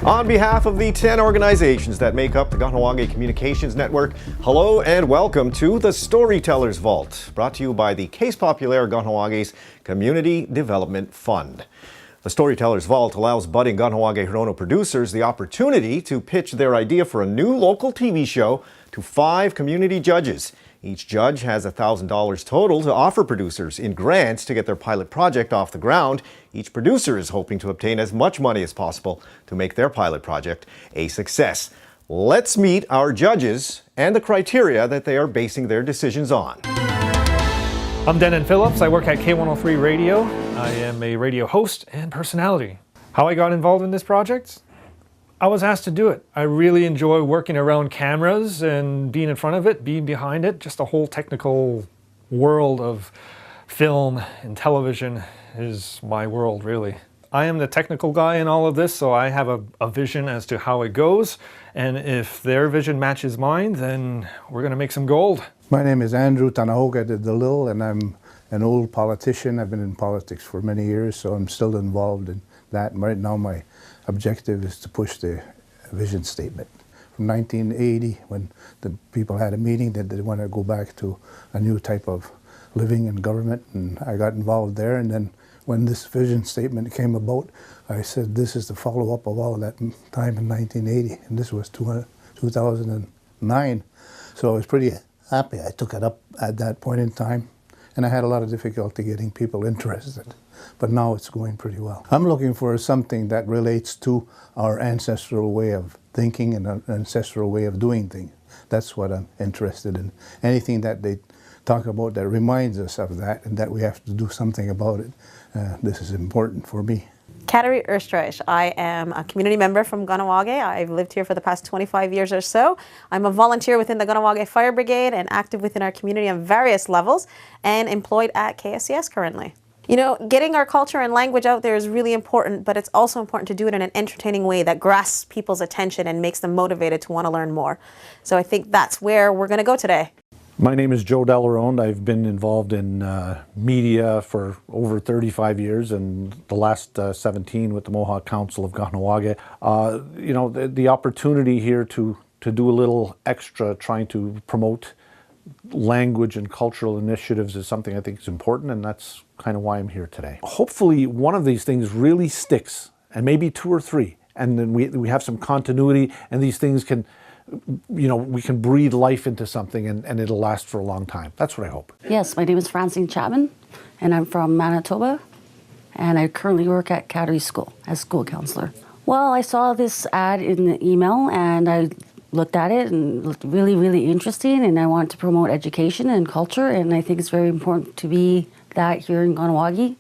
On behalf of the 10 organizations that make up the Kahnawake Communications Network, hello and welcome to the Storytellers Vault, brought to you by the Case Populaire Kahnawake's Community Development Fund. The Storytellers Vault allows budding Kahnawake Hirono producers the opportunity to pitch their idea for a new local TV show to 5 community judges. Each judge has $1,000 total to offer producers in grants to get their pilot project off the ground. Each producer is hoping to obtain as much money as possible to make their pilot project a success. Let's meet our judges and the criteria that they are basing their decisions on. I'm Denon Phillips. I work at K103 Radio. I am a radio host and personality. How I got involved in this project? I was asked to do it. I really enjoy working around cameras and being in front of it, being behind it. Just the whole technical world of film and television is my world, really. I am the technical guy in all of this, so I have a vision as to how it goes. And if their vision matches mine, then we're going to make some gold. My name is Andrew Tanahoga de Delil, and I'm an old politician. I've been in politics for many years, so I'm still involved in that. And right now my objective is to push the vision statement. From 1980, when the people had a meeting that they want to go back to a new type of living and government, and I got involved there. And then when this vision statement came about, I said this is the follow-up of all that time in 1980, and this was 2009. So I was pretty happy I took it up at that point in time, and I had a lot of difficulty getting people interested. But now it's going pretty well. I'm looking for something that relates to our ancestral way of thinking and our ancestral way of doing things. That's what I'm interested in. Anything that they talk about that reminds us of that and that we have to do something about it, this is important for me. Kateri Erstreich. I am a community member from Kahnawake. I've lived here for the past 25 years or so. I'm a volunteer within the Kahnawake Fire Brigade and active within our community on various levels and employed at KSCS currently. You know, getting our culture and language out there is really important, but it's also important to do it in an entertaining way that grasps people's attention and makes them motivated to want to learn more. So I think that's where we're going to go today. My name is Joe Delaronde. I've been involved in media for over 35 years and the last 17 with the Mohawk Council of Kahnawake. You know, the opportunity here to do a little extra trying to promote language and cultural initiatives is something I think is important, and that's kind of why I'm here today. Hopefully one of these things really sticks, and maybe 2 or 3, and then we have some continuity, and these things can, you know, we can breathe life into something and it'll last for a long time. That's what I hope. Yes, my name is Francine Chapman, and I'm from Manitoba, and I currently work at Cattery School as school counselor. Well, I saw this ad in the email, and I looked at it and it looked really, really interesting, and I want to promote education and culture, and I think it's very important to be that here in Kahnawake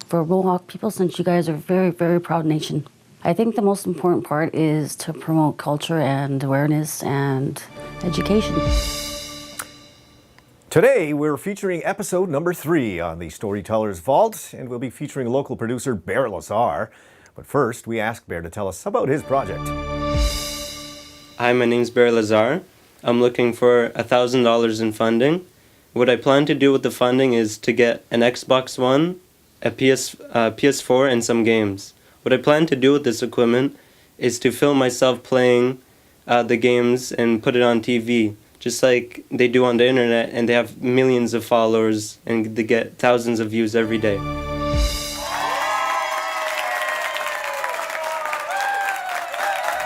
for Mohawk people, since you guys are a very, very proud nation. I think the most important part is to promote culture and awareness and education. Today, we're featuring episode number 3 on the Storytellers Vault, and we'll be featuring local producer Bear Lazare. But first, we asked Bear to tell us about his project. Hi, my name's Bear Lazare. I'm looking for $1,000 in funding. What I plan to do with the funding is to get an Xbox One, a PS4, and some games. What I plan to do with this equipment is to film myself playing the games and put it on TV, just like they do on the internet, and they have millions of followers and they get thousands of views every day.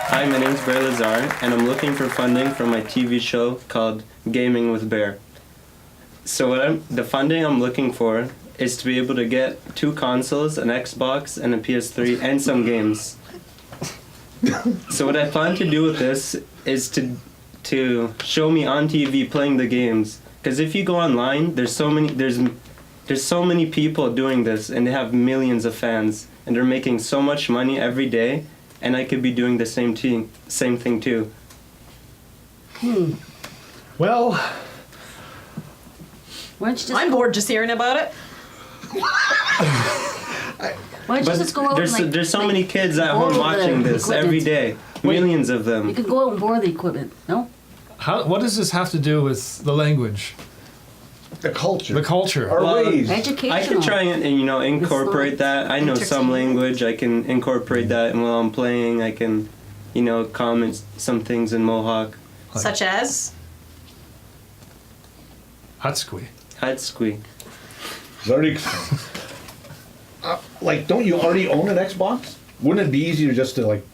Hi, my name's Bear Lazare, and I'm looking for funding for my TV show called Gaming with Bear. So the funding I'm looking for is to be able to get 2 consoles, an Xbox and a PS3, and some games. So what I plan to do with this is to show me on TV playing the games. Because if you go online, there's so many people doing this, and they have millions of fans, and they're making so much money every day, and I could be doing the same thing too. Well, I'm bored just hearing about it. Why don't you just go out there's so many kids at home watching this every day. Millions of them. You could go out and borrow the equipment, no? what does this have to do with the language? The culture. The culture. Our ways. Educational. I can try and incorporate that. I know some language. I can incorporate that, and while I'm playing, I can you know, comment some things in Mohawk. Such as? Hutsquee. Hutsquee. Already, like, don't you already own an Xbox? Wouldn't it be easier just to like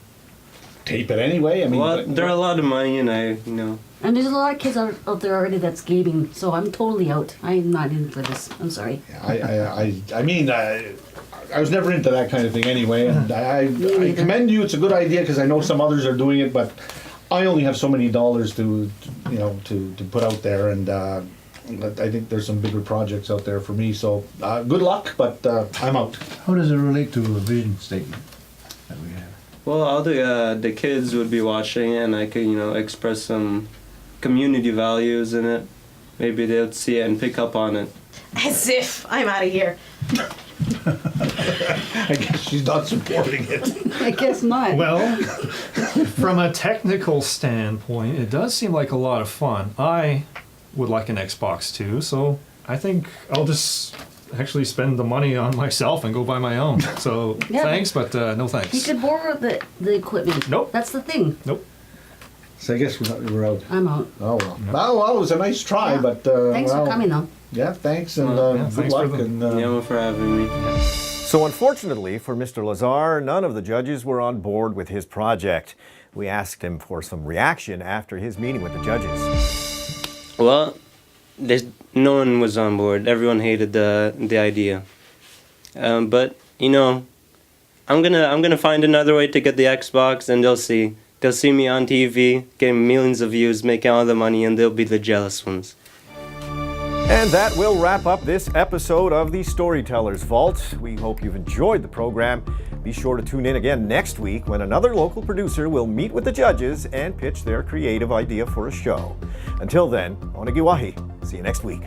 tape it anyway? I mean, Well, they're a lot of money, and you know. And there's a lot of kids out there already that's gaming, so I'm totally out. I'm not in for this. I'm sorry. I mean, I was never into that kind of thing anyway, and I commend you. It's a good idea because I know some others are doing it, but I only have so many dollars to put out there, and I think there's some bigger projects out there for me. So good luck, but I'm out. How does it relate to a vision statement that we have? Well, all the kids would be watching, and I could, you know, express some community values in it. Maybe they'll see it and pick up on it. As if I'm out of here. I guess she's not supporting it. I guess not. Well, from a technical standpoint, it does seem like a lot of fun. I would like an Xbox too, so I think I'll just actually spend the money on myself and go buy my own. So Yeah, thanks, but no thanks. You could borrow the equipment. Nope. That's the thing. Nope. So I guess we're out. I'm out. Oh well. Well, it was a nice try, Yeah. but Thanks for coming, though. Yeah, thanks, and Yeah, good thanks for luck. And Yeah, for having me. So unfortunately for Mr. Lazare, none of the judges were on board with his project. We asked him for some reaction after his meeting with the judges. Well, no one was on board. Everyone hated the idea. But you know, I'm gonna find another way to get the Xbox, and they'll see. They'll see me on TV, getting millions of views, making all the money, and they'll be the jealous ones. And that will wrap up this episode of the Storyteller's Vault. We hope you've enjoyed the program. Be sure to tune in again next week when another local producer will meet with the judges and pitch their creative idea for a show. Until then, Onagiwahi. See you next week.